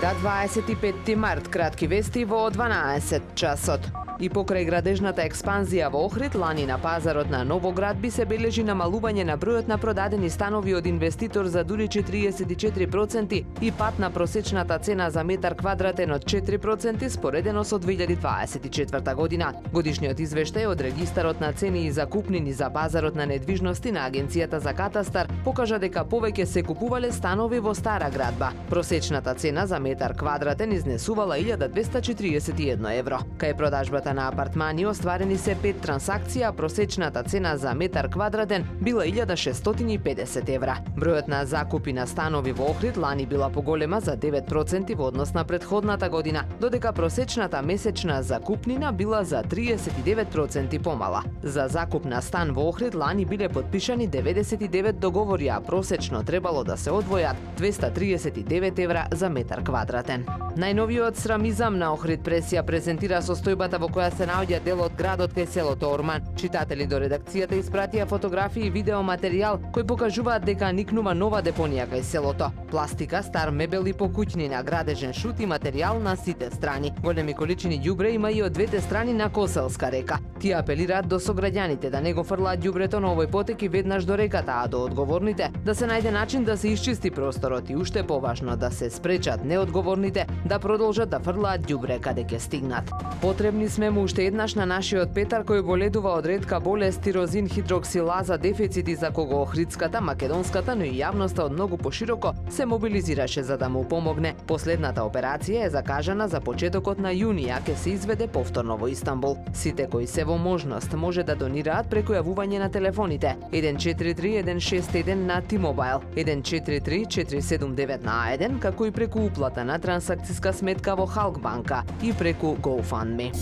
среда 25 март, кратки вести во 12 часот. И покрај градежната експанзија во Охрид, лани на пазарот на Новоград би се бележи намалување на бројот на продадени станови од инвеститор за дури 44% и пат на просечната цена за метар квадратен од 4% споредено со 2024 година. Годишниот извештај од регистарот на цени и закупнини за пазарот на недвижности на Агенцијата за катастар покажа дека повеќе се купувале станови во стара градба. Просечната цена за метар квадратен изнесувала 1241 евро. Кај продажбата на апартмани остварени се 5 трансакции, а просечната цена за метар квадратен била 1650 евра. Бројот на закупи на станови во Охрид лани била поголема за 9% во однос на претходната година, додека просечната месечна закупнина била за 39% помала. За закуп на стан во Охрид лани биле подпишани 99 договори, а просечно требало да се одвојат 239 евра за метар квадратен. Најновиот срамизам на Охрид прес ја презентира состојбата во која се наоѓа дел од градот кај селото Орман. Читатели до редакцијата испратија фотографии и видеоматеријал кои покажуваат дека никнува нова депонија кај селото. Пластика, стар мебел и покуќнина, градежен шут и материјал на сите страни. Големи количини ѓубре има и од двете страни на Коселска река. Тие апелираат до сограѓаните да не го фрлаат ѓубрето на овој потек веднаш до реката, а до одговорните да се најде начин да се исчисти просторот и уште поважно да се спречат неодговорните да продолжат да фрлаат ѓубре каде ќе стигнат. Потребни сме му уште еднаш на нашиот Петар кој боледува од ретка болест тирозин хидроксилаза дефицит и за кого охридската, македонската, но и јавноста од многу пошироко се мобилизираше за да му помогне. Последната операција е закажана за почетокот на јуни, а ќе се изведе повторно во Истанбул. Сите кои се во можност може да донираат преку јавување на телефоните 143 161 на T-Mobile, 143 479 на А1, како и преку уплата на трансакциска сметка во Халкбанка и преку GoFundMe.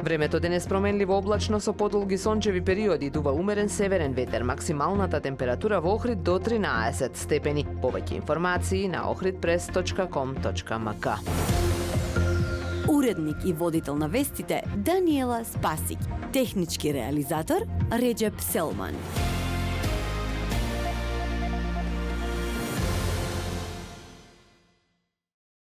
Времето денес променливо облачно со подолги сончеви периоди, дува умерен северен ветер, максималната температура во Охрид до 13 степени. Повеќе информации на ohridpress.com.mk. Уредник и водител на вестите Даниела Спасик, технички реализатор Реджеп Селман.